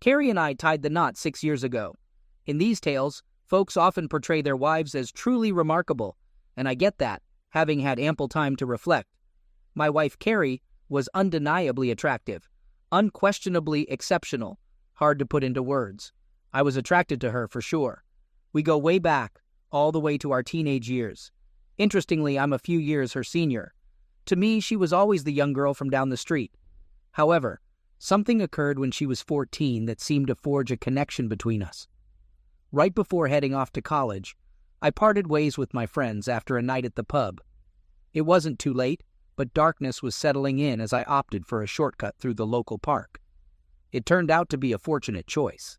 Carrie and I tied the knot 6 years ago. In these tales, folks often portray their wives as truly remarkable, and I get that, having had ample time to reflect. My wife Carrie was undeniably attractive, unquestionably exceptional, hard to put into words. I was attracted to her for sure. We go way back, all the way to our teenage years. Interestingly, I'm a few years her senior. To me, she was always the young girl from down the street. However, something occurred when she was 14 that seemed to forge a connection between us. Right before heading off to college, I parted ways with my friends after a night at the pub. It wasn't too late, but darkness was settling in as I opted for a shortcut through the local park. It turned out to be a fortunate choice.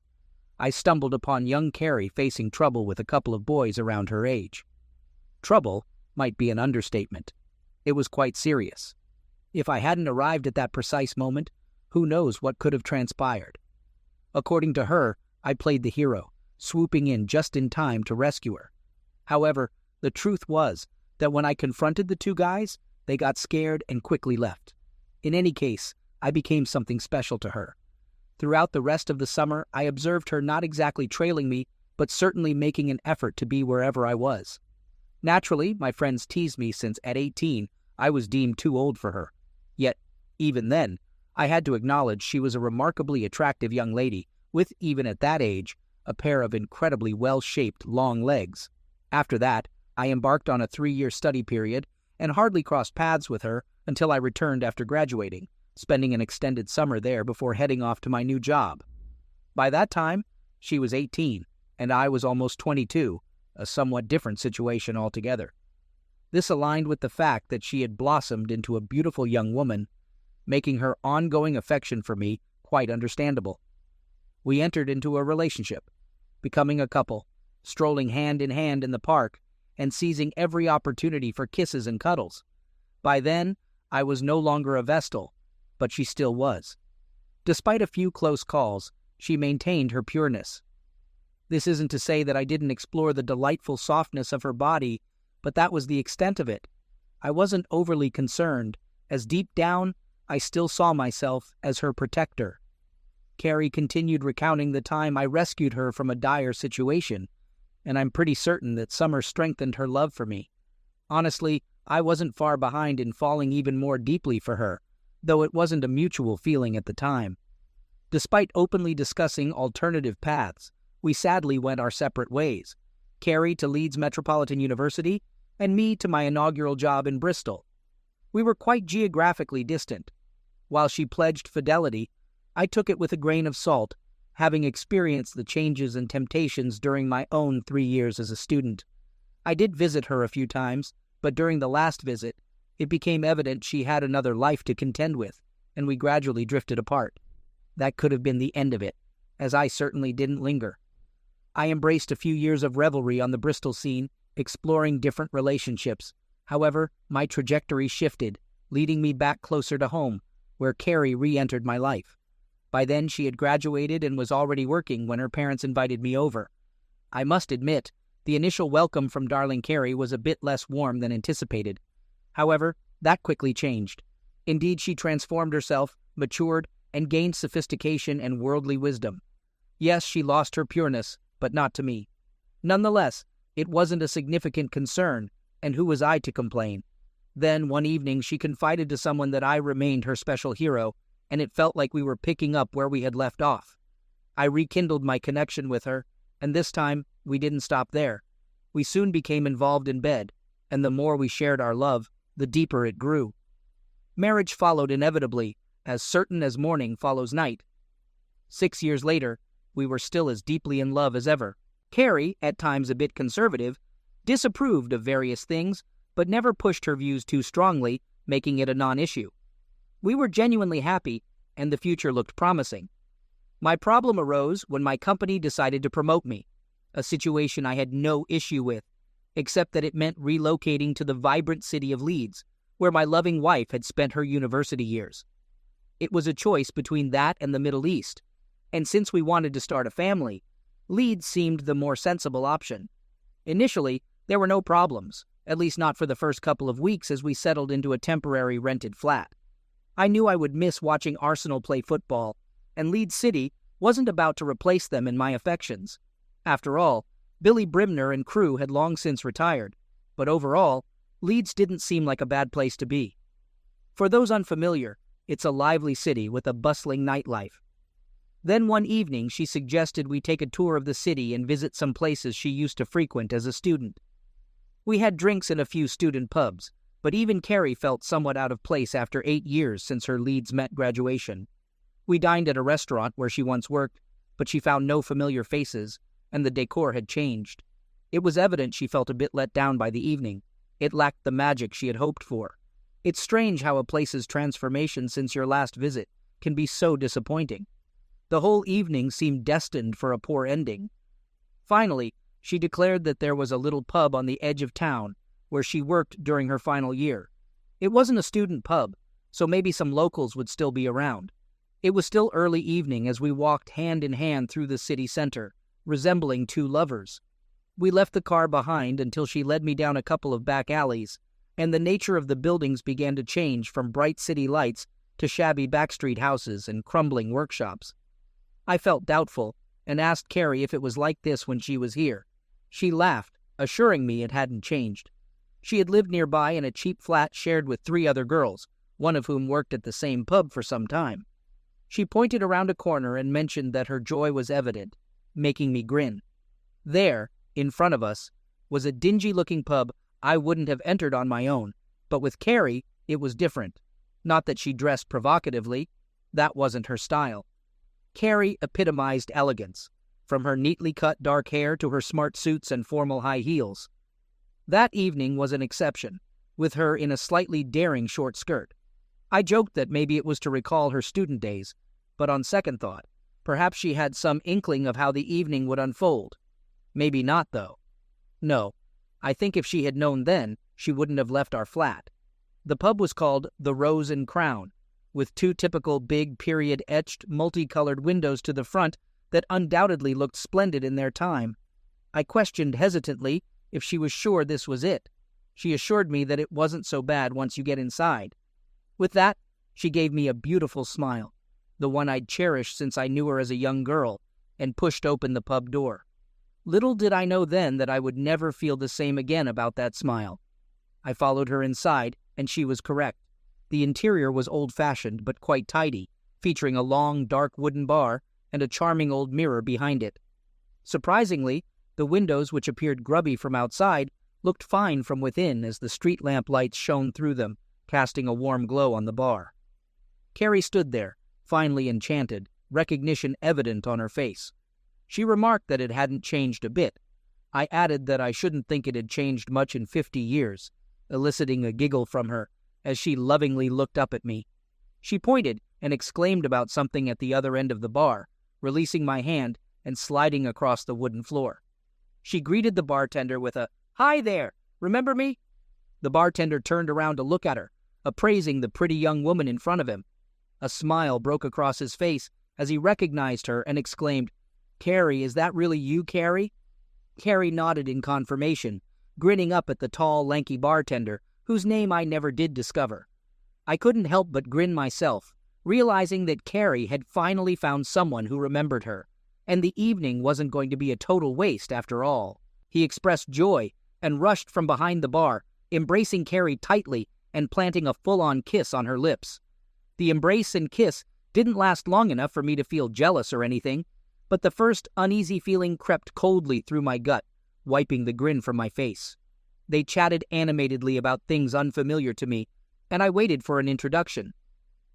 I stumbled upon young Carrie facing trouble with a couple of boys around her age. Trouble might be an understatement. It was quite serious. If I hadn't arrived at that precise moment, who knows what could have transpired. According to her, I played the hero, swooping in just in time to rescue her. However, the truth was that when I confronted the two guys, they got scared and quickly left. In any case, I became something special to her. Throughout the rest of the summer, I observed her not exactly trailing me, but certainly making an effort to be wherever I was. Naturally, my friends teased me since at 18, I was deemed too old for her. Yet, even then, I had to acknowledge she was a remarkably attractive young lady with, even at that age, a pair of incredibly well-shaped long legs. After that, I embarked on a 3-year study period and hardly crossed paths with her until I returned after graduating, spending an extended summer there before heading off to my new job. By that time, she was 18, and I was almost 22, a somewhat different situation altogether. This aligned with the fact that she had blossomed into a beautiful young woman, making her ongoing affection for me quite understandable. We entered into a relationship, becoming a couple, strolling hand in hand in the park, and seizing every opportunity for kisses and cuddles. By then, I was no longer a Vestal, but she still was. Despite a few close calls, she maintained her pureness. This isn't to say that I didn't explore the delightful softness of her body, but that was the extent of it. I wasn't overly concerned, as deep down, I still saw myself as her protector. Carrie continued recounting the time I rescued her from a dire situation, and I'm pretty certain that summer strengthened her love for me. Honestly, I wasn't far behind in falling even more deeply for her, though it wasn't a mutual feeling at the time. Despite openly discussing alternative paths, we sadly went our separate ways, Carrie to Leeds Metropolitan University, and me to my inaugural job in Bristol. We were quite geographically distant. While she pledged fidelity, I took it with a grain of salt, having experienced the changes and temptations during my own 3 years as a student. I did visit her a few times, but during the last visit, it became evident she had another life to contend with, and we gradually drifted apart. That could have been the end of it, as I certainly didn't linger. I embraced a few years of revelry on the Bristol scene, exploring different relationships. However, my trajectory shifted, leading me back closer to home, where Carrie re-entered my life. By then, she had graduated and was already working when her parents invited me over. I must admit, the initial welcome from darling Carrie was a bit less warm than anticipated. However, that quickly changed. Indeed, she transformed herself, matured, and gained sophistication and worldly wisdom. Yes, she lost her pureness, but not to me. Nonetheless, it wasn't a significant concern, and who was I to complain? Then, one evening, she confided to someone that I remained her special hero, and it felt like we were picking up where we had left off. I rekindled my connection with her, and this time, we didn't stop there. We soon became involved in bed, and the more we shared our love, the deeper it grew. Marriage followed inevitably, as certain as morning follows night. 6 years later, we were still as deeply in love as ever. Carrie, at times a bit conservative, disapproved of various things, but never pushed her views too strongly, making it a non-issue. We were genuinely happy, and the future looked promising. My problem arose when my company decided to promote me, a situation I had no issue with, except that it meant relocating to the vibrant city of Leeds, where my loving wife had spent her university years. It was a choice between that and the Middle East, and since we wanted to start a family, Leeds seemed the more sensible option. Initially, there were no problems, at least not for the first couple of weeks as we settled into a temporary rented flat. I knew I would miss watching Arsenal play football, and Leeds City, wasn't about to replace them in my affections. After all, Billy Brimner and crew had long since retired, but overall, Leeds didn't seem like a bad place to be. For those unfamiliar, it's a lively city with a bustling nightlife. Then one evening she suggested we take a tour of the city and visit some places she used to frequent as a student. We had drinks in a few student pubs, but even Carrie felt somewhat out of place after 8 years since her Leeds Met graduation. We dined at a restaurant where she once worked, but she found no familiar faces, and the decor had changed. It was evident she felt a bit let down by the evening. It lacked the magic she had hoped for. It's strange how a place's transformation since your last visit can be so disappointing. The whole evening seemed destined for a poor ending. Finally, she declared that there was a little pub on the edge of town where she worked during her final year. It wasn't a student pub, so maybe some locals would still be around. It was still early evening as we walked hand in hand through the city center, resembling two lovers. We left the car behind until she led me down a couple of back alleys, and the nature of the buildings began to change from bright city lights to shabby backstreet houses and crumbling workshops. I felt doubtful and asked Carrie if it was like this when she was here. She laughed, assuring me it hadn't changed. She had lived nearby in a cheap flat shared with 3 other girls, one of whom worked at the same pub for some time. She pointed around a corner and mentioned that her joy was evident, making me grin. There, in front of us, was a dingy-looking pub I wouldn't have entered on my own, but with Carrie, it was different. Not that she dressed provocatively, that wasn't her style. Carrie epitomized elegance, from her neatly cut dark hair to her smart suits and formal high heels. That evening was an exception, with her in a slightly daring short skirt. I joked that maybe it was to recall her student days, but on second thought, perhaps she had some inkling of how the evening would unfold. Maybe not, though. No, I think if she had known then, she wouldn't have left our flat. The pub was called the Rose and Crown, with 2 typical big period-etched, multicolored windows to the front that undoubtedly looked splendid in their time. I questioned hesitantly if she was sure this was it. She assured me that it wasn't so bad once you get inside. With that, she gave me a beautiful smile, the one I'd cherished since I knew her as a young girl, and pushed open the pub door. Little did I know then that I would never feel the same again about that smile. I followed her inside, and she was correct. The interior was old-fashioned but quite tidy, featuring a long, dark wooden bar and a charming old mirror behind it. Surprisingly, the windows, which appeared grubby from outside, looked fine from within as the street lamp lights shone through them, casting a warm glow on the bar. Carrie stood there, finely enchanted, recognition evident on her face. She remarked that it hadn't changed a bit. I added that I shouldn't think it had changed much in 50 years, eliciting a giggle from her as she lovingly looked up at me. She pointed and exclaimed about something at the other end of the bar, releasing my hand and sliding across the wooden floor. She greeted the bartender with a, "Hi there, remember me?" The bartender turned around to look at her, appraising the pretty young woman in front of him. A smile broke across his face as he recognized her and exclaimed, "Carrie, is that really you, Carrie?" Carrie nodded in confirmation, grinning up at the tall, lanky bartender, whose name I never did discover. I couldn't help but grin myself, realizing that Carrie had finally found someone who remembered her, and the evening wasn't going to be a total waste after all. He expressed joy and rushed from behind the bar, embracing Carrie tightly and planting a full-on kiss on her lips. The embrace and kiss didn't last long enough for me to feel jealous or anything, but the first uneasy feeling crept coldly through my gut, wiping the grin from my face. They chatted animatedly about things unfamiliar to me, and I waited for an introduction.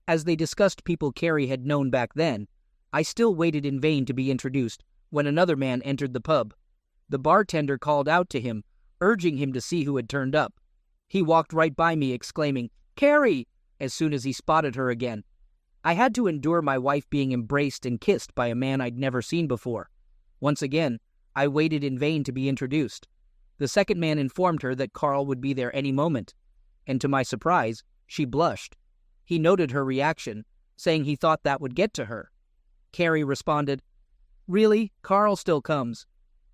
As they discussed people Carrie had known back then, I still waited in vain to be introduced when another man entered the pub. The bartender called out to him, urging him to see who had turned up. He walked right by me, exclaiming, "Carrie!" as soon as he spotted her again. I had to endure my wife being embraced and kissed by a man I'd never seen before. Once again, I waited in vain to be introduced. The second man informed her that Carl would be there any moment, and to my surprise, she blushed. He noted her reaction, saying he thought that would get to her. Carrie responded, "Really, Carl still comes."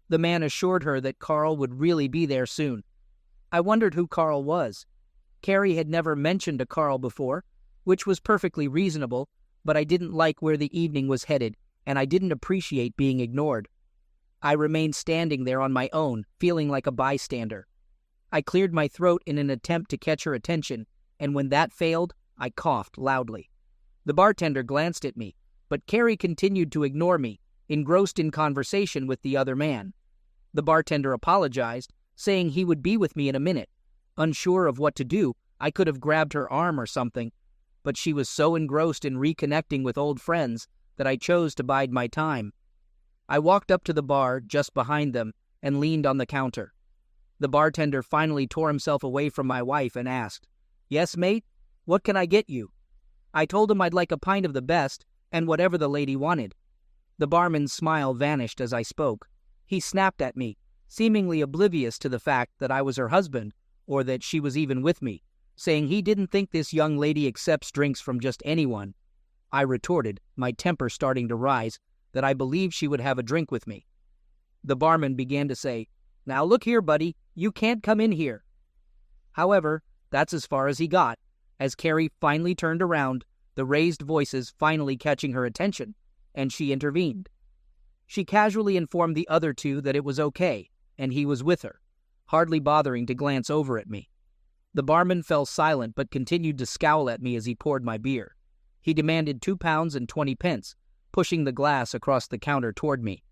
The man assured her that Carl would really be there soon. I wondered who Carl was. Carrie had never mentioned a Carl before, which was perfectly reasonable, but I didn't like where the evening was headed, and I didn't appreciate being ignored. I remained standing there on my own, feeling like a bystander. I cleared my throat in an attempt to catch her attention, and when that failed, I coughed loudly. The bartender glanced at me, but Carrie continued to ignore me, engrossed in conversation with the other man. The bartender apologized, saying he would be with me in a minute. Unsure of what to do, I could have grabbed her arm or something, but she was so engrossed in reconnecting with old friends that I chose to bide my time. I walked up to the bar just behind them and leaned on the counter. The bartender finally tore himself away from my wife and asked, "Yes, mate? What can I get you?" I told him I'd like a pint of the best and whatever the lady wanted. The barman's smile vanished as I spoke. He snapped at me, seemingly oblivious to the fact that I was her husband or that she was even with me, saying he didn't think this young lady accepts drinks from just anyone. I retorted, my temper starting to rise, that I believed she would have a drink with me. The barman began to say, "Now look here, buddy, you can't come in here." However, that's as far as he got, as Carrie finally turned around, the raised voices finally catching her attention, and she intervened. She casually informed the other two that it was okay, and he was with her, hardly bothering to glance over at me. The barman fell silent but continued to scowl at me as he poured my beer. He demanded 2 pounds and 20 pence, pushing the glass across the counter toward me.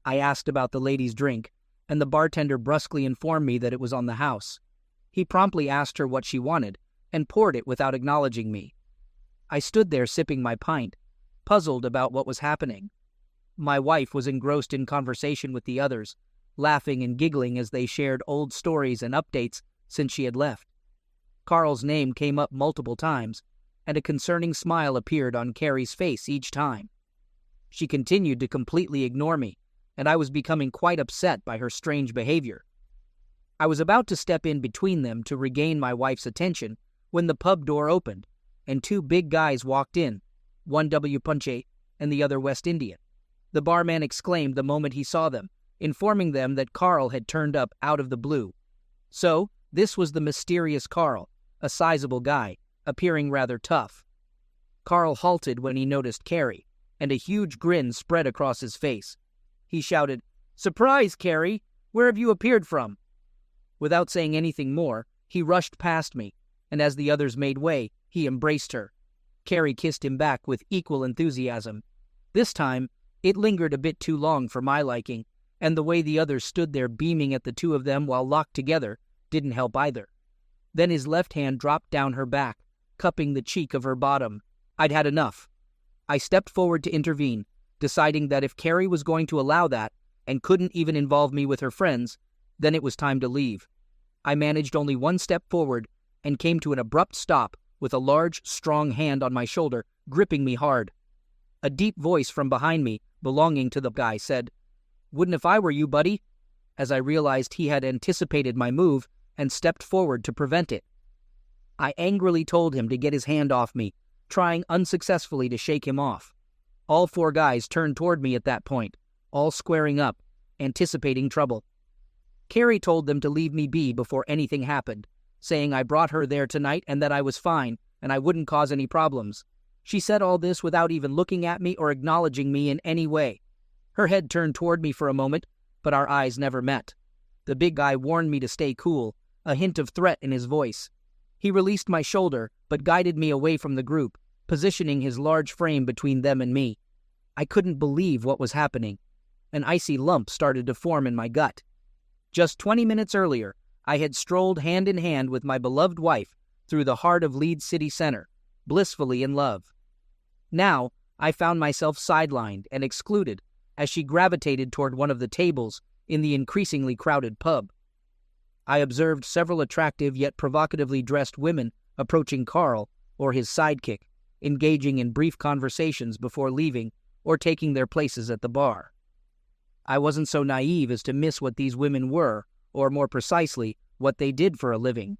I asked about the lady's drink, and the bartender brusquely informed me that it was on the house. He promptly asked her what she wanted, and poured it without acknowledging me. I stood there sipping my pint, puzzled about what was happening. My wife was engrossed in conversation with the others, laughing and giggling as they shared old stories and updates since she had left. Carl's name came up multiple times, and a concerning smile appeared on Carrie's face each time. She continued to completely ignore me, and I was becoming quite upset by her strange behavior. I was about to step in between them to regain my wife's attention when the pub door opened, and 2 big guys walked in, one W. Punche and the other West Indian. The barman exclaimed the moment he saw them, informing them that Carl had turned up out of the blue. So, this was the mysterious Carl, a sizable guy, appearing rather tough. Carl halted when he noticed Carrie, and a huge grin spread across his face. He shouted, "Surprise, Carrie! Where have you appeared from?" Without saying anything more, he rushed past me, and as the others made way, he embraced her. Carrie kissed him back with equal enthusiasm. This time, it lingered a bit too long for my liking, and the way the others stood there beaming at the two of them while locked together didn't help either. Then his left hand dropped down her back, cupping the cheek of her bottom. I'd had enough. I stepped forward to intervene, deciding that if Carrie was going to allow that, and couldn't even involve me with her friends, then it was time to leave. I managed only 1 step forward, and came to an abrupt stop with a large, strong hand on my shoulder, gripping me hard. A deep voice from behind me, belonging to the guy, said, "Wouldn't if I were you, buddy," as I realized he had anticipated my move and stepped forward to prevent it. I angrily told him to get his hand off me, trying unsuccessfully to shake him off. All 4 guys turned toward me at that point, all squaring up, anticipating trouble. Carrie told them to leave me be before anything happened, saying I brought her there tonight and that I was fine and I wouldn't cause any problems. She said all this without even looking at me or acknowledging me in any way. Her head turned toward me for a moment, but our eyes never met. The big guy warned me to stay cool, a hint of threat in his voice. He released my shoulder, but guided me away from the group, positioning his large frame between them and me. I couldn't believe what was happening. An icy lump started to form in my gut. Just 20 minutes earlier, I had strolled hand in hand with my beloved wife through the heart of Leeds city center, blissfully in love. Now, I found myself sidelined and excluded as she gravitated toward one of the tables in the increasingly crowded pub. I observed several attractive yet provocatively dressed women approaching Carl or his sidekick, engaging in brief conversations before leaving or taking their places at the bar. I wasn't so naive as to miss what these women were, or more precisely, what they did for a living.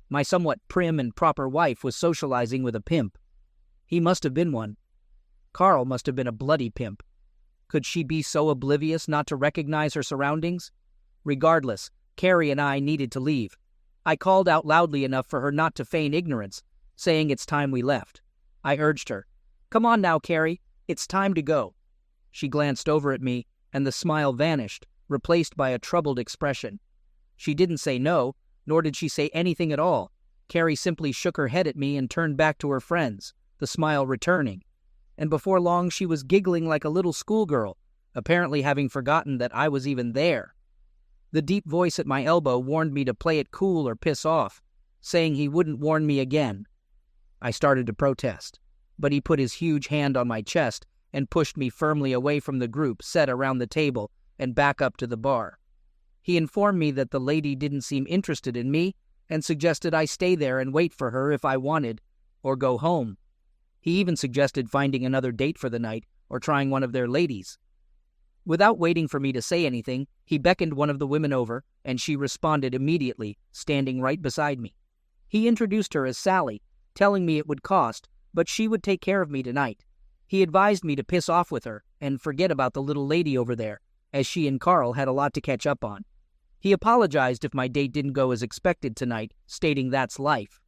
My somewhat prim and proper wife was socializing with a pimp. He must have been one. Carl must have been a bloody pimp. Could she be so oblivious not to recognize her surroundings? Regardless, Carrie and I needed to leave. I called out loudly enough for her not to feign ignorance, saying it's time we left. I urged her, "Come on now, Carrie, it's time to go." She glanced over at me, and the smile vanished, replaced by a troubled expression. She didn't say no, nor did she say anything at all. Carrie simply shook her head at me and turned back to her friends, the smile returning. And before long she was giggling like a little schoolgirl, apparently having forgotten that I was even there. The deep voice at my elbow warned me to play it cool or piss off, saying he wouldn't warn me again. I started to protest, but he put his huge hand on my chest and pushed me firmly away from the group set around the table and back up to the bar. He informed me that the lady didn't seem interested in me and suggested I stay there and wait for her if I wanted, or go home. He even suggested finding another date for the night or trying one of their ladies. Without waiting for me to say anything, he beckoned one of the women over, and she responded immediately, standing right beside me. He introduced her as Sally, telling me it would cost, but she would take care of me tonight. He advised me to piss off with her and forget about the little lady over there, as she and Carl had a lot to catch up on. He apologized if my date didn't go as expected tonight, stating that's life.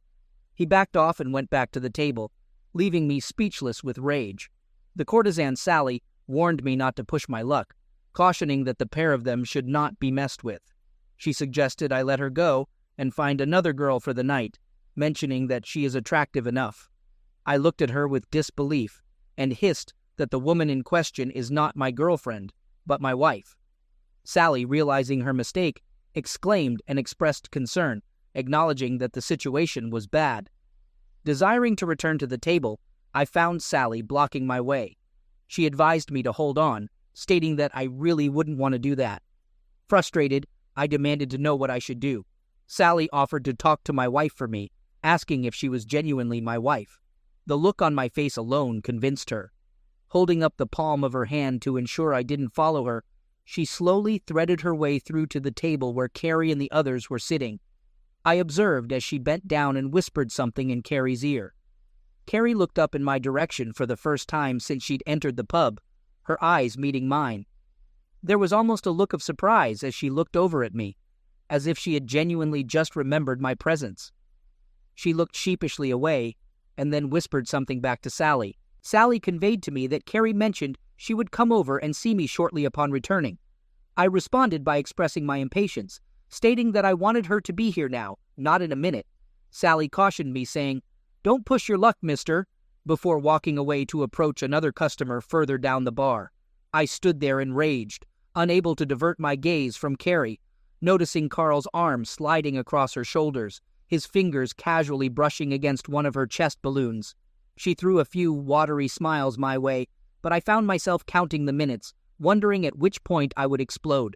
He backed off and went back to the table, leaving me speechless with rage. The courtesan Sally warned me not to push my luck, cautioning that the pair of them should not be messed with. She suggested I let her go and find another girl for the night, mentioning that she is attractive enough. I looked at her with disbelief and hissed that the woman in question is not my girlfriend, but my wife. Sally, realizing her mistake, exclaimed and expressed concern, acknowledging that the situation was bad. Desiring to return to the table, I found Sally blocking my way. She advised me to hold on, stating that I really wouldn't want to do that. Frustrated, I demanded to know what I should do. Sally offered to talk to my wife for me, asking if she was genuinely my wife. The look on my face alone convinced her. Holding up the palm of her hand to ensure I didn't follow her, she slowly threaded her way through to the table where Carrie and the others were sitting. I observed as she bent down and whispered something in Carrie's ear. Carrie looked up in my direction for the first time since she'd entered the pub, her eyes meeting mine. There was almost a look of surprise as she looked over at me, as if she had genuinely just remembered my presence. She looked sheepishly away, and then whispered something back to Sally. Sally conveyed to me that Carrie mentioned she would come over and see me shortly upon returning. I responded by expressing my impatience, stating that I wanted her to be here now, not in a minute. Sally cautioned me, saying, "Don't push your luck, mister," before walking away to approach another customer further down the bar. I stood there enraged, unable to divert my gaze from Carrie, noticing Carl's arm sliding across her shoulders, his fingers casually brushing against one of her chest balloons. She threw a few watery smiles my way, but I found myself counting the minutes, wondering at which point I would explode.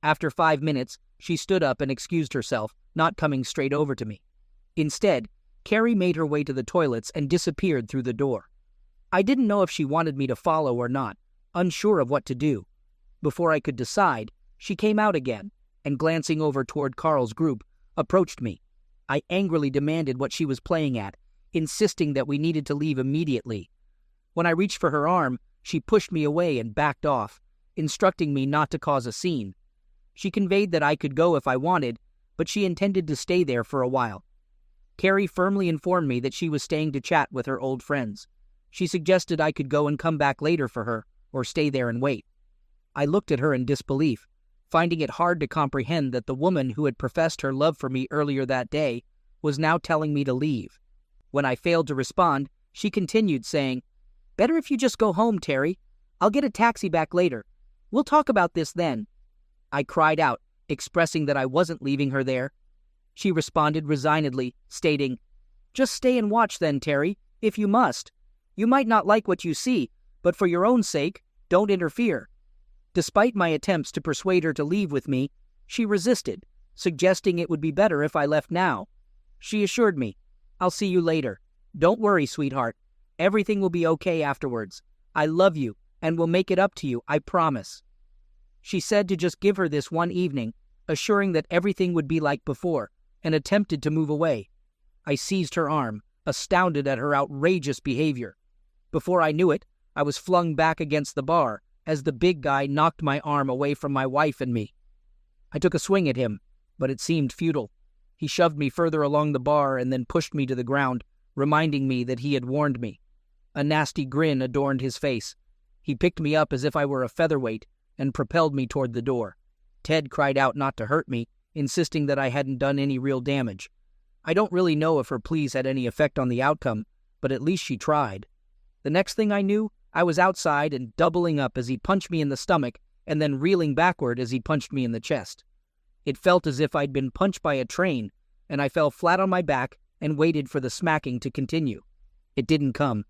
After 5 minutes, she stood up and excused herself, not coming straight over to me. Instead, Carrie made her way to the toilets and disappeared through the door. I didn't know if she wanted me to follow or not, unsure of what to do. Before I could decide, she came out again, and glancing over toward Carl's group, approached me. I angrily demanded what she was playing at, insisting that we needed to leave immediately. When I reached for her arm, she pushed me away and backed off, instructing me not to cause a scene. She conveyed that I could go if I wanted, but she intended to stay there for a while. Carrie firmly informed me that she was staying to chat with her old friends. She suggested I could go and come back later for her, or stay there and wait. I looked at her in disbelief, finding it hard to comprehend that the woman who had professed her love for me earlier that day was now telling me to leave. When I failed to respond, she continued, saying, "Better if you just go home, Terry. I'll get a taxi back later. We'll talk about this then." I cried out, expressing that I wasn't leaving her there. She responded resignedly, stating, "Just stay and watch then, Terry, if you must. You might not like what you see, but for your own sake, don't interfere." Despite my attempts to persuade her to leave with me, she resisted, suggesting it would be better if I left now. She assured me, "I'll see you later. Don't worry, sweetheart. Everything will be okay afterwards. I love you and will make it up to you, I promise." She said to just give her this one evening, assuring that everything would be like before, and attempted to move away. I seized her arm, astounded at her outrageous behavior. Before I knew it, I was flung back against the bar as the big guy knocked my arm away from my wife and me. I took a swing at him, but it seemed futile. He shoved me further along the bar and then pushed me to the ground, reminding me that he had warned me. A nasty grin adorned his face. He picked me up as if I were a featherweight and propelled me toward the door. Ted cried out not to hurt me, insisting that I hadn't done any real damage. I don't really know if her pleas had any effect on the outcome, but at least she tried. The next thing I knew, I was outside and doubling up as he punched me in the stomach and then reeling backward as he punched me in the chest. It felt as if I'd been punched by a train, and I fell flat on my back and waited for the smacking to continue. It didn't come.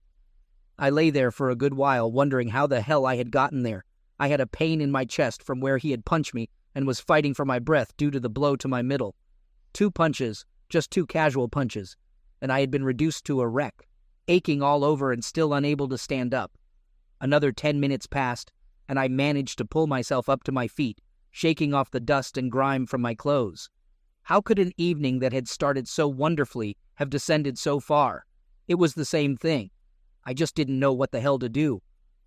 I lay there for a good while, wondering how the hell I had gotten there. I had a pain in my chest from where he had punched me and was fighting for my breath due to the blow to my middle. 2 punches, just 2 casual punches, and I had been reduced to a wreck, aching all over and still unable to stand up. Another 10 minutes passed, and I managed to pull myself up to my feet, shaking off the dust and grime from my clothes. How could an evening that had started so wonderfully have descended so far? It was the same thing. I just didn't know what the hell to do.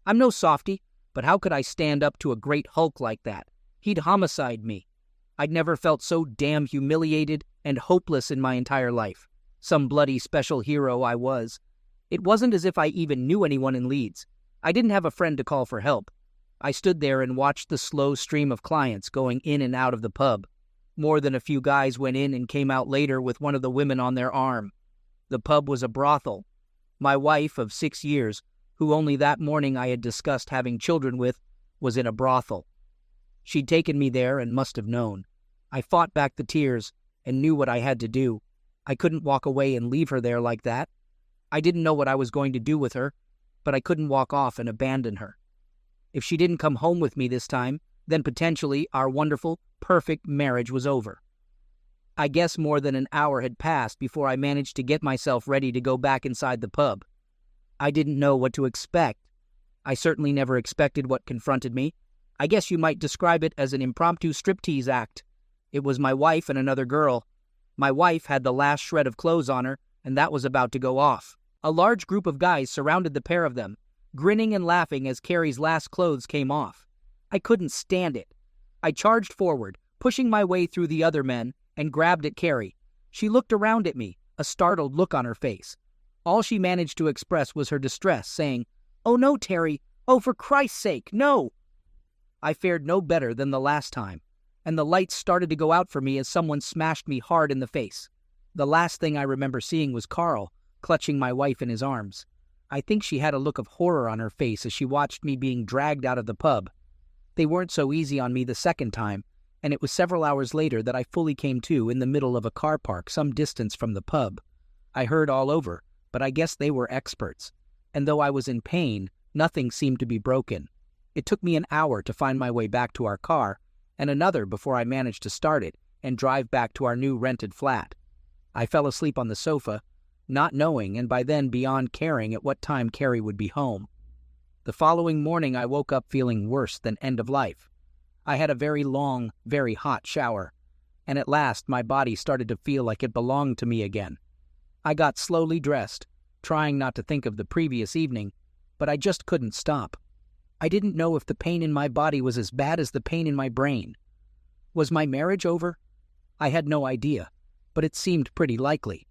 I'm no softy, but how could I stand up to a great hulk like that? He'd homicide me. I'd never felt so damn humiliated and hopeless in my entire life. Some bloody special hero I was. It wasn't as if I even knew anyone in Leeds. I didn't have a friend to call for help. I stood there and watched the slow stream of clients going in and out of the pub. More than a few guys went in and came out later with one of the women on their arm. The pub was a brothel. My wife of 6 years, who only that morning I had discussed having children with, was in a brothel. She'd taken me there and must have known. I fought back the tears and knew what I had to do. I couldn't walk away and leave her there like that. I didn't know what I was going to do with her, but I couldn't walk off and abandon her. If she didn't come home with me this time, then potentially our wonderful, perfect marriage was over. I guess more than an hour had passed before I managed to get myself ready to go back inside the pub. I didn't know what to expect. I certainly never expected what confronted me. I guess you might describe it as an impromptu striptease act. It was my wife and another girl. My wife had the last shred of clothes on her, and that was about to go off. A large group of guys surrounded the pair of them, grinning and laughing as Carrie's last clothes came off. I couldn't stand it. I charged forward, pushing my way through the other men, and grabbed at Carrie. She looked around at me, a startled look on her face. All she managed to express was her distress, saying, "Oh no, Terry! Oh, for Christ's sake, no!" I fared no better than the last time, and the lights started to go out for me as someone smashed me hard in the face. The last thing I remember seeing was Carl, clutching my wife in his arms. I think she had a look of horror on her face as she watched me being dragged out of the pub. They weren't so easy on me the second time, and it was several hours later that I fully came to in the middle of a car park some distance from the pub. I heard all over, but I guess they were experts, and though I was in pain, nothing seemed to be broken. It took me an hour to find my way back to our car, and another before I managed to start it and drive back to our new rented flat. I fell asleep on the sofa, not knowing and by then beyond caring at what time Carrie would be home. The following morning I woke up feeling worse than end of life. I had a very long, very hot shower, and at last my body started to feel like it belonged to me again. I got slowly dressed, trying not to think of the previous evening, but I just couldn't stop. I didn't know if the pain in my body was as bad as the pain in my brain. Was my marriage over? I had no idea, but it seemed pretty likely.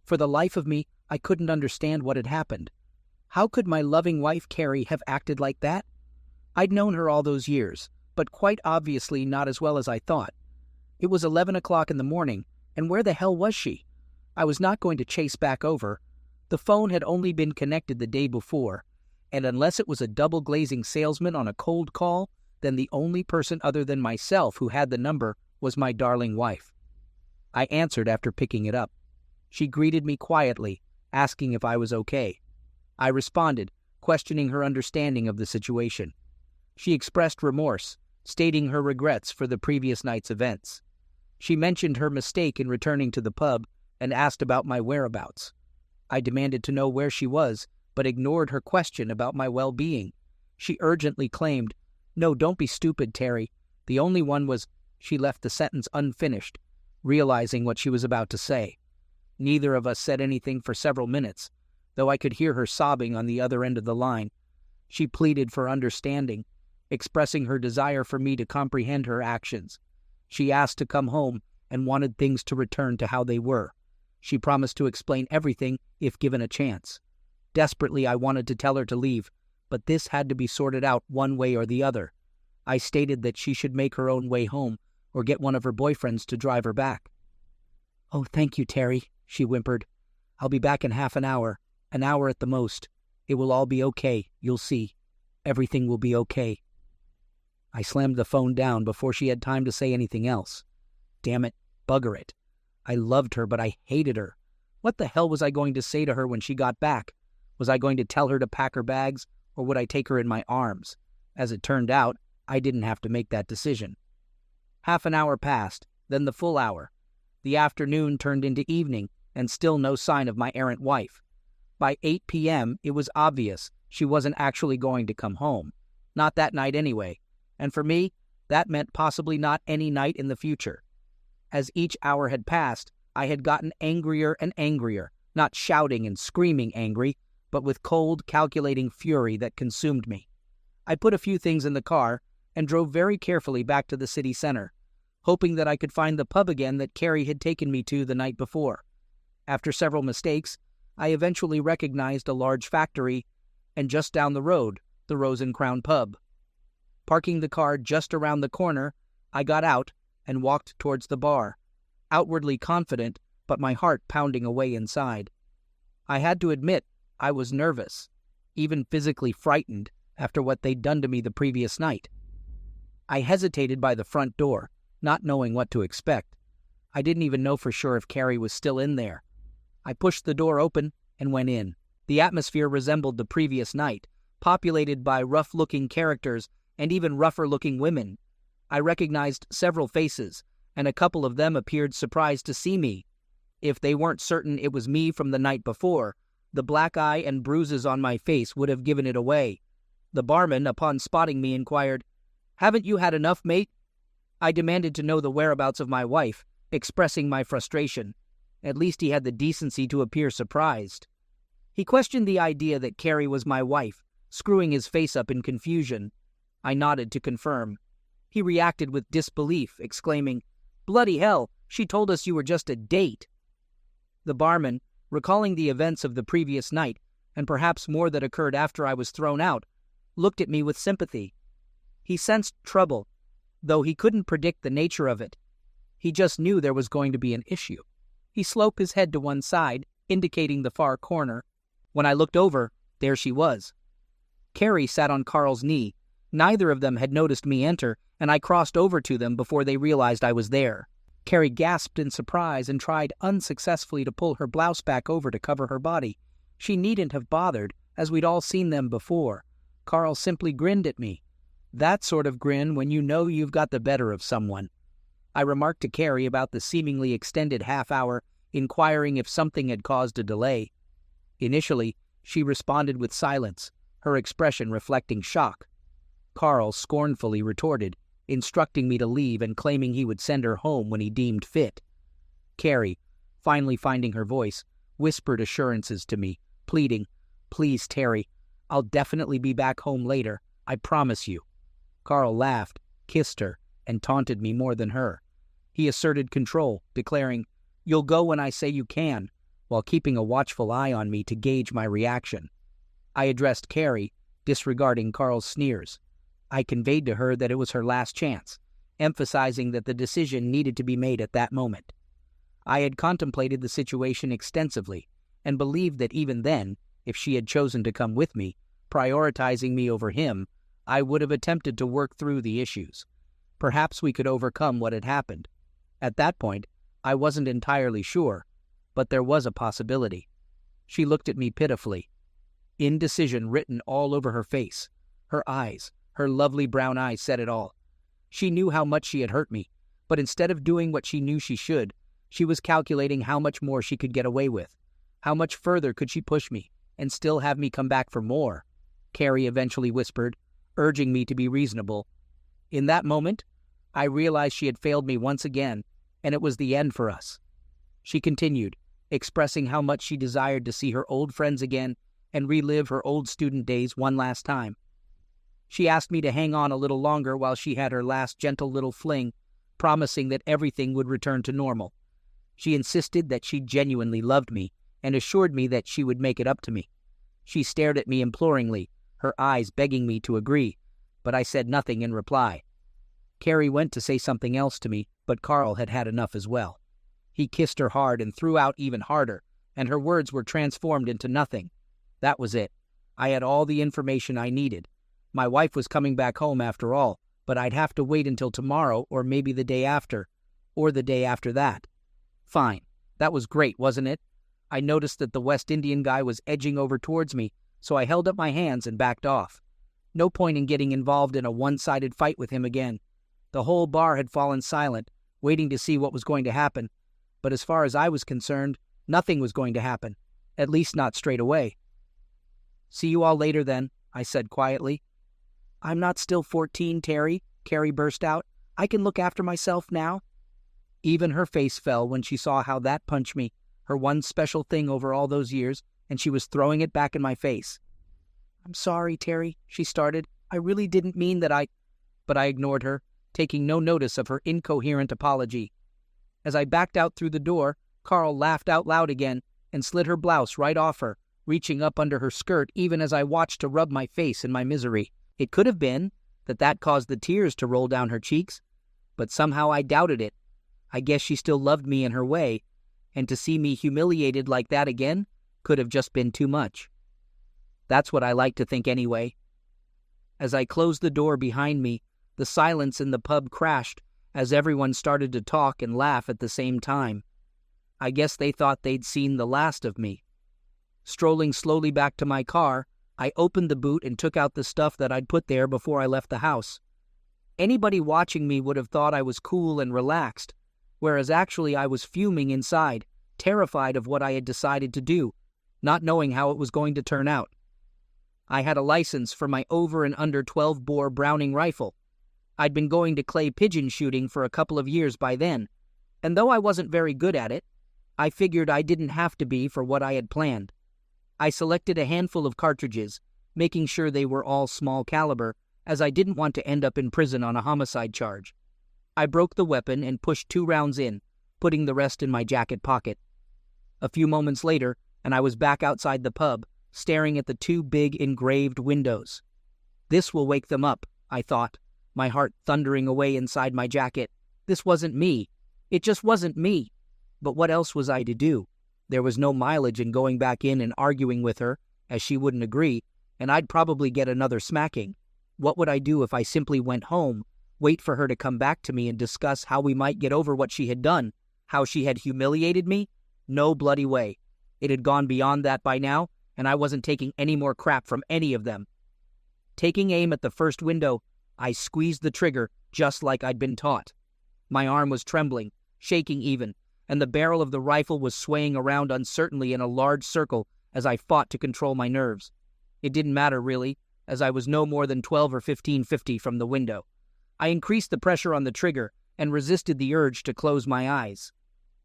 For the life of me, I couldn't understand what had happened. How could my loving wife Carrie have acted like that? I'd known her all those years, but quite obviously not as well as I thought. It was 11 o'clock in the morning, and where the hell was she? I was not going to chase back over. The phone had only been connected the day before, and unless it was a double-glazing salesman on a cold call, then the only person other than myself who had the number was my darling wife. I answered after picking it up. She greeted me quietly, asking if I was okay. I responded, questioning her understanding of the situation. She expressed remorse, stating her regrets for the previous night's events. She mentioned her mistake in returning to the pub and asked about my whereabouts. I demanded to know where she was, but ignored her question about my well-being. She urgently claimed, "No, don't be stupid, Terry. The only one was—" She left the sentence unfinished, realizing what she was about to say. Neither of us said anything for several minutes, though I could hear her sobbing on the other end of the line. She pleaded for understanding, expressing her desire for me to comprehend her actions. She asked to come home and wanted things to return to how they were. She promised to explain everything if given a chance. Desperately, I wanted to tell her to leave, but this had to be sorted out one way or the other. I stated that she should make her own way home or get one of her boyfriends to drive her back. "Oh, thank you, Terry," she whimpered. "I'll be back in half an hour at the most. It will all be okay, you'll see. Everything will be okay." I slammed the phone down before she had time to say anything else. Damn it, bugger it. I loved her, but I hated her. What the hell was I going to say to her when she got back? Was I going to tell her to pack her bags, or would I take her in my arms? As it turned out, I didn't have to make that decision. Half an hour passed, then the full hour. The afternoon turned into evening, and still no sign of my errant wife. By 8 p.m., it was obvious she wasn't actually going to come home. Not that night anyway. And for me, that meant possibly not any night in the future. As each hour had passed, I had gotten angrier and angrier, not shouting and screaming angry, but with cold, calculating fury that consumed me. I put a few things in the car and drove very carefully back to the city center, hoping that I could find the pub again that Carrie had taken me to the night before. After several mistakes, I eventually recognized a large factory, and just down the road, the Rose and Crown pub. Parking the car just around the corner, I got out and walked towards the bar, outwardly confident, but my heart pounding away inside. I had to admit I was nervous, even physically frightened after what they'd done to me the previous night. I hesitated by the front door, not knowing what to expect. I didn't even know for sure if Carrie was still in there. I pushed the door open and went in. The atmosphere resembled the previous night, populated by rough-looking characters and even rougher-looking women. I recognized several faces, and a couple of them appeared surprised to see me. If they weren't certain it was me from the night before, the black eye and bruises on my face would have given it away. The barman, upon spotting me, inquired, "Haven't you had enough, mate?" I demanded to know the whereabouts of my wife, expressing my frustration. At least he had the decency to appear surprised. He questioned the idea that Carrie was my wife, screwing his face up in confusion. I nodded to confirm. He reacted with disbelief, exclaiming, "Bloody hell, she told us you were just a date." The barman, recalling the events of the previous night, and perhaps more that occurred after I was thrown out, looked at me with sympathy. He sensed trouble, though he couldn't predict the nature of it. He just knew there was going to be an issue. He sloped his head to one side, indicating the far corner. When I looked over, there she was. Carrie sat on Carl's knee. Neither of them had noticed me enter, and I crossed over to them before they realized I was there. Carrie gasped in surprise and tried unsuccessfully to pull her blouse back over to cover her body. She needn't have bothered, as we'd all seen them before. Carl simply grinned at me. That sort of grin when you know you've got the better of someone. I remarked to Carrie about the seemingly extended half hour, inquiring if something had caused a delay. Initially, she responded with silence, her expression reflecting shock. Carl scornfully retorted, instructing me to leave and claiming he would send her home when he deemed fit. Carrie, finally finding her voice, whispered assurances to me, pleading, "Please, Terry, I'll definitely be back home later, I promise you." Carl laughed, kissed her, and taunted me more than her. He asserted control, declaring, "You'll go when I say you can," while keeping a watchful eye on me to gauge my reaction. I addressed Carrie, disregarding Carl's sneers. I conveyed to her that it was her last chance, emphasizing that the decision needed to be made at that moment. I had contemplated the situation extensively, and believed that even then, if she had chosen to come with me, prioritizing me over him, I would have attempted to work through the issues. Perhaps we could overcome what had happened. At that point, I wasn't entirely sure, but there was a possibility. She looked at me pitifully, indecision written all over her face. Her eyes, her lovely brown eyes said it all. She knew how much she had hurt me, but instead of doing what she knew she should, she was calculating how much more she could get away with. How much further could she push me, and still have me come back for more? Carrie eventually whispered, urging me to be reasonable. In that moment, I realized she had failed me once again, and it was the end for us. She continued, expressing how much she desired to see her old friends again and relive her old student days one last time. She asked me to hang on a little longer while she had her last gentle little fling, promising that everything would return to normal. She insisted that she genuinely loved me and assured me that she would make it up to me. She stared at me imploringly, her eyes begging me to agree, but I said nothing in reply. Carrie went to say something else to me, but Carl had had enough as well. He kissed her hard and threw out even harder, and her words were transformed into nothing. That was it. I had all the information I needed. My wife was coming back home after all, but I'd have to wait until tomorrow or maybe the day after, or the day after that. Fine. That was great, wasn't it? I noticed that the West Indian guy was edging over towards me, so I held up my hands and backed off. No point in getting involved in a one-sided fight with him again. The whole bar had fallen silent, waiting to see what was going to happen, but as far as I was concerned, nothing was going to happen, at least not straight away. "See you all later then," I said quietly. "I'm not still 14, Terry," Carrie burst out. "I can look after myself now." Even her face fell when she saw how that punched me, her one special thing over all those years, and she was throwing it back in my face. "I'm sorry, Terry," she started. "I really didn't mean that I—" But I ignored her, taking no notice of her incoherent apology. As I backed out through the door, Carl laughed out loud again and slid her blouse right off her, reaching up under her skirt even as I watched to rub my face in my misery. It could have been that caused the tears to roll down her cheeks, but somehow I doubted it. I guess she still loved me in her way, and to see me humiliated like that again could have just been too much. That's what I like to think anyway. As I closed the door behind me, the silence in the pub crashed as everyone started to talk and laugh at the same time. I guess they thought they'd seen the last of me. Strolling slowly back to my car, I opened the boot and took out the stuff that I'd put there before I left the house. Anybody watching me would have thought I was cool and relaxed, whereas actually I was fuming inside, terrified of what I had decided to do, not knowing how it was going to turn out. I had a license for my over and under 12-bore Browning rifle. I'd been going to clay pigeon shooting for a couple of years by then, and though I wasn't very good at it, I figured I didn't have to be for what I had planned. I selected a handful of cartridges, making sure they were all small caliber, as I didn't want to end up in prison on a homicide charge. I broke the weapon and pushed 2 rounds in, putting the rest in my jacket pocket. A few moments later, and I was back outside the pub, staring at the 2 big engraved windows. This will wake them up, I thought, my heart thundering away inside my jacket. This wasn't me. It just wasn't me. But what else was I to do? There was no mileage in going back in and arguing with her, as she wouldn't agree, and I'd probably get another smacking. What would I do if I simply went home, wait for her to come back to me and discuss how we might get over what she had done, how she had humiliated me? No bloody way. It had gone beyond that by now, and I wasn't taking any more crap from any of them. Taking aim at the first window, I squeezed the trigger just like I'd been taught. My arm was trembling, shaking even, and the barrel of the rifle was swaying around uncertainly in a large circle as I fought to control my nerves. It didn't matter really, as I was no more than 12 or 15 from the window. I increased the pressure on the trigger and resisted the urge to close my eyes.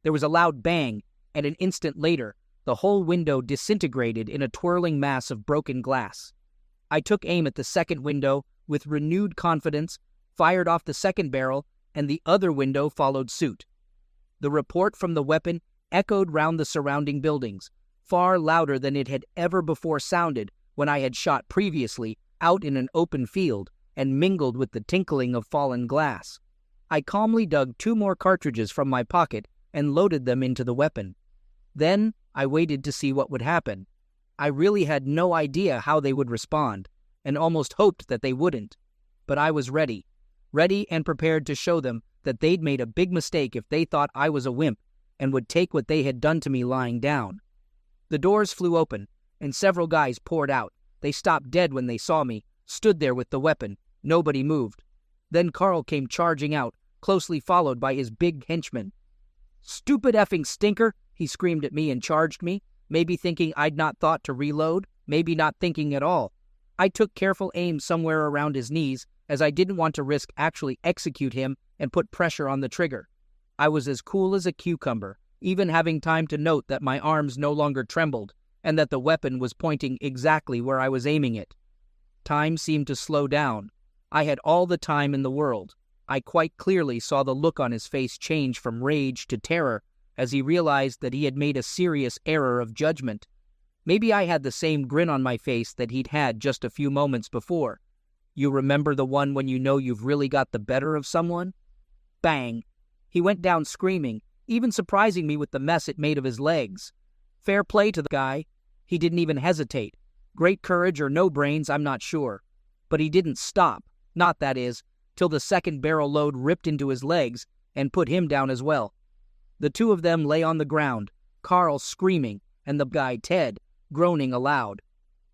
There was a loud bang, and an instant later, the whole window disintegrated in a twirling mass of broken glass. I took aim at the second window with renewed confidence, fired off the second barrel, and the other window followed suit. The report from the weapon echoed round the surrounding buildings, far louder than it had ever before sounded when I had shot previously out in an open field and mingled with the tinkling of fallen glass. I calmly dug 2 more cartridges from my pocket and loaded them into the weapon. Then I waited to see what would happen. I really had no idea how they would respond, and almost hoped that they wouldn't. But I was ready and prepared to show them that they'd made a big mistake if they thought I was a wimp and would take what they had done to me lying down. The doors flew open, and several guys poured out. They stopped dead when they saw me, stood there with the weapon. Nobody moved. Then Carl came charging out, closely followed by his big henchman. "Stupid effing stinker!" he screamed at me and charged me, maybe thinking I'd not thought to reload, maybe not thinking at all. I took careful aim somewhere around his knees, as I didn't want to risk actually execute him and put pressure on the trigger. I was as cool as a cucumber, even having time to note that my arms no longer trembled, and that the weapon was pointing exactly where I was aiming it. Time seemed to slow down. I had all the time in the world. I quite clearly saw the look on his face change from rage to terror as he realized that he had made a serious error of judgment. Maybe I had the same grin on my face that he'd had just a few moments before. You remember the one when you know you've really got the better of someone? Bang! He went down screaming, even surprising me with the mess it made of his legs. Fair play to the guy. He didn't even hesitate. Great courage or no brains, I'm not sure. But he didn't stop, not that is, till the second barrel load ripped into his legs and put him down as well. The two of them lay on the ground, Carl screaming and the guy, Ted, groaning aloud.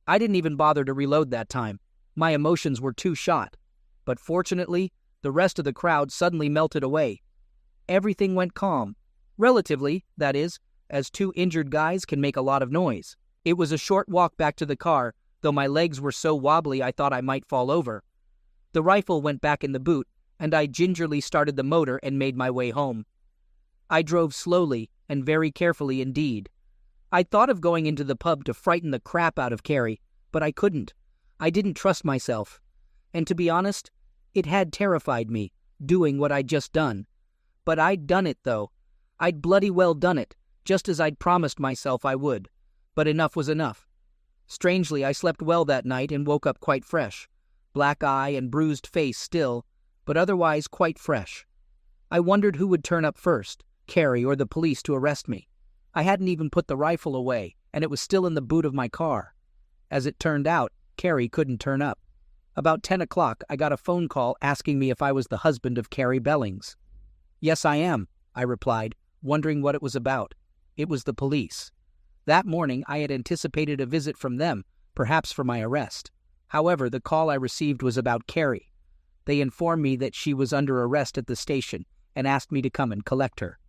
I didn't even bother to reload that time. My emotions were too shot. But fortunately, the rest of the crowd suddenly melted away. Everything went calm. Relatively, that is, as two injured guys can make a lot of noise. It was a short walk back to the car, though my legs were so wobbly I thought I might fall over. The rifle went back in the boot, and I gingerly started the motor and made my way home. I drove slowly and very carefully indeed. I'd thought of going into the pub to frighten the crap out of Carrie, but I couldn't. I didn't trust myself. And to be honest, it had terrified me, doing what I'd just done. But I'd done it, though. I'd bloody well done it, just as I'd promised myself I would. But enough was enough. Strangely, I slept well that night and woke up quite fresh. Black eye and bruised face still, but otherwise quite fresh. I wondered who would turn up first, Carrie or the police, to arrest me. I hadn't even put the rifle away, and it was still in the boot of my car. As it turned out, Carrie couldn't turn up. About 10 o'clock, I got a phone call asking me if I was the husband of Carrie Bellings. Yes, I am, I replied, wondering what it was about. It was the police. That morning, I had anticipated a visit from them, perhaps for my arrest. However, the call I received was about Carrie. They informed me that she was under arrest at the station and asked me to come and collect her.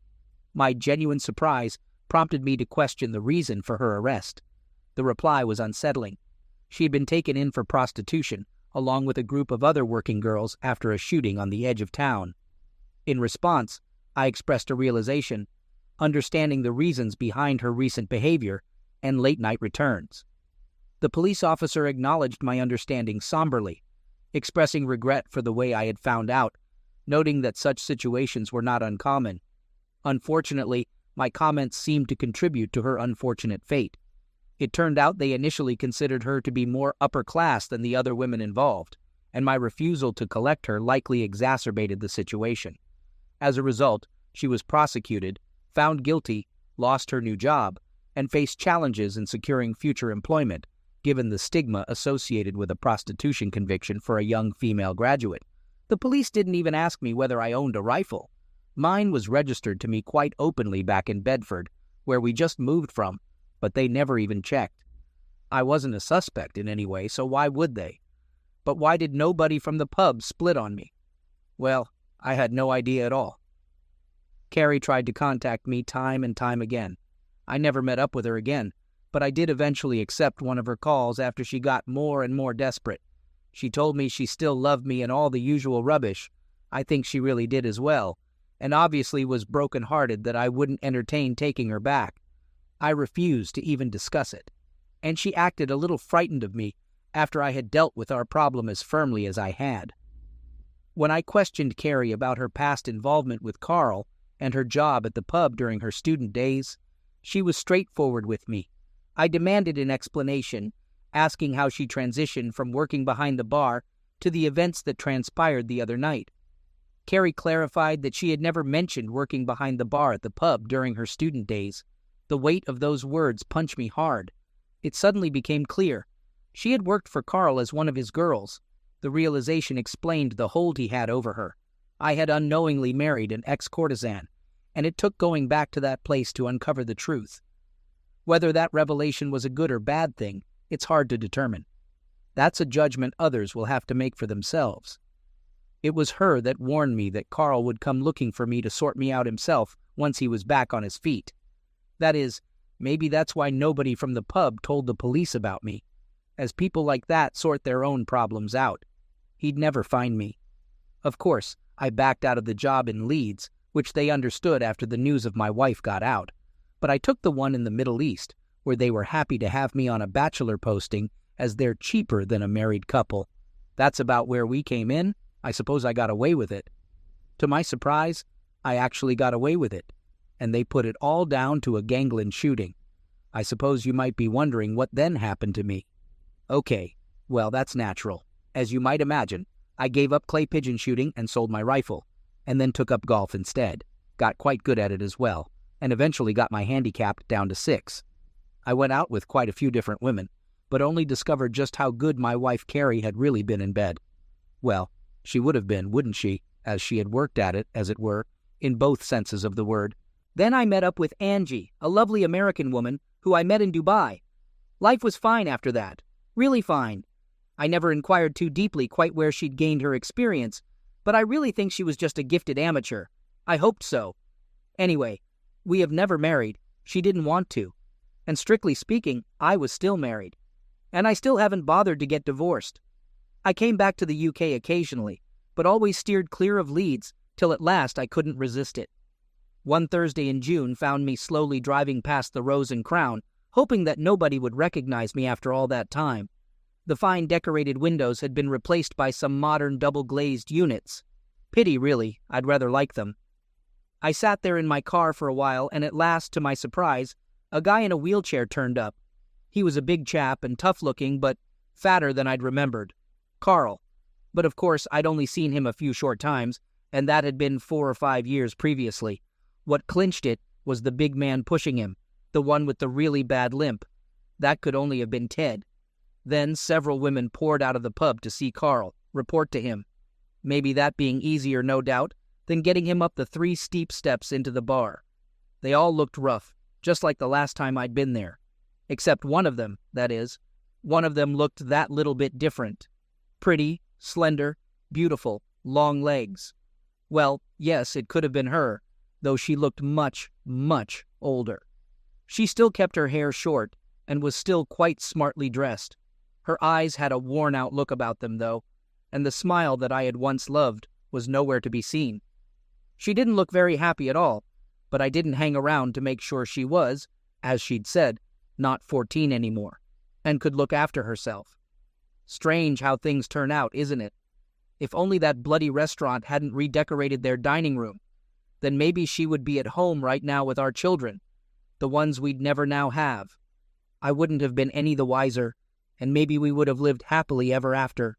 My genuine surprise prompted me to question the reason for her arrest. The reply was unsettling. She had been taken in for prostitution, along with a group of other working girls after a shooting on the edge of town. In response, I expressed a realization, understanding the reasons behind her recent behavior and late-night returns. The police officer acknowledged my understanding somberly, expressing regret for the way I had found out, noting that such situations were not uncommon. Unfortunately, my comments seemed to contribute to her unfortunate fate. It turned out they initially considered her to be more upper class than the other women involved, and my refusal to collect her likely exacerbated the situation. As a result, she was prosecuted, found guilty, lost her new job, and faced challenges in securing future employment, given the stigma associated with a prostitution conviction for a young female graduate. The police didn't even ask me whether I owned a rifle. Mine was registered to me quite openly back in Bedford, where we just moved from, but they never even checked. I wasn't a suspect in any way, so why would they? But why did nobody from the pub split on me? Well, I had no idea at all. Carrie tried to contact me time and time again. I never met up with her again, but I did eventually accept one of her calls after she got more and more desperate. She told me she still loved me and all the usual rubbish. I think she really did as well, and obviously was broken-hearted that I wouldn't entertain taking her back. I refused to even discuss it, and she acted a little frightened of me after I had dealt with our problem as firmly as I had. When I questioned Carrie about her past involvement with Carl and her job at the pub during her student days, she was straightforward with me. I demanded an explanation, asking how she transitioned from working behind the bar to the events that transpired the other night. Carrie clarified that she had never mentioned working behind the bar at the pub during her student days. The weight of those words punched me hard. It suddenly became clear. She had worked for Carl as one of his girls. The realization explained the hold he had over her. I had unknowingly married an ex-courtesan, and it took going back to that place to uncover the truth. Whether that revelation was a good or bad thing, it's hard to determine. That's a judgment others will have to make for themselves. It was her that warned me that Carl would come looking for me to sort me out himself once he was back on his feet. That is, maybe that's why nobody from the pub told the police about me, as people like that sort their own problems out. He'd never find me. Of course, I backed out of the job in Leeds, which they understood after the news of my wife got out, but I took the one in the Middle East, where they were happy to have me on a bachelor posting as they're cheaper than a married couple. That's about where we came in. I suppose I got away with it. To my surprise, I actually got away with it, and they put it all down to a gangland shooting. I suppose you might be wondering what then happened to me. Okay, well, that's natural. As you might imagine, I gave up clay pigeon shooting and sold my rifle, and then took up golf instead. Got quite good at it as well, and eventually got my handicap down to 6. I went out with quite a few different women, but only discovered just how good my wife Carrie had really been in bed. Well, she would have been, wouldn't she, as she had worked at it, as it were, in both senses of the word. Then I met up with Angie, a lovely American woman who I met in Dubai. Life was fine after that, really fine. I never inquired too deeply quite where she'd gained her experience, but I really think she was just a gifted amateur. I hoped so. Anyway, we have never married. She didn't want to. And strictly speaking, I was still married. And I still haven't bothered to get divorced. I came back to the UK occasionally, but always steered clear of Leeds till at last I couldn't resist it. One Thursday in June found me slowly driving past the Rose and Crown, hoping that nobody would recognize me after all that time. The fine decorated windows had been replaced by some modern double-glazed units. Pity, really. I'd rather like them. I sat there in my car for a while, and at last, to my surprise, a guy in a wheelchair turned up. He was a big chap and tough-looking, but fatter than I'd remembered. Carl. But of course, I'd only seen him a few short times, and that had been 4 or 5 years previously. What clinched it was the big man pushing him, the one with the really bad limp. That could only have been Ted. Then several women poured out of the pub to see Carl, report to him. Maybe that being easier, no doubt, than getting him up the 3 steep steps into the bar. They all looked rough, just like the last time I'd been there. Except one of them, that is. One of them looked that little bit different. Pretty, slender, beautiful, long legs. Well, yes, it could have been her, though she looked much, much older. She still kept her hair short, and was still quite smartly dressed. Her eyes had a worn-out look about them, though, and the smile that I had once loved was nowhere to be seen. She didn't look very happy at all, but I didn't hang around to make sure she was, as she'd said, not 14 anymore, and could look after herself. Strange how things turn out, isn't it? If only that bloody restaurant hadn't redecorated their dining room, then maybe she would be at home right now with our children, the ones we'd never now have. I wouldn't have been any the wiser, and maybe we would have lived happily ever after.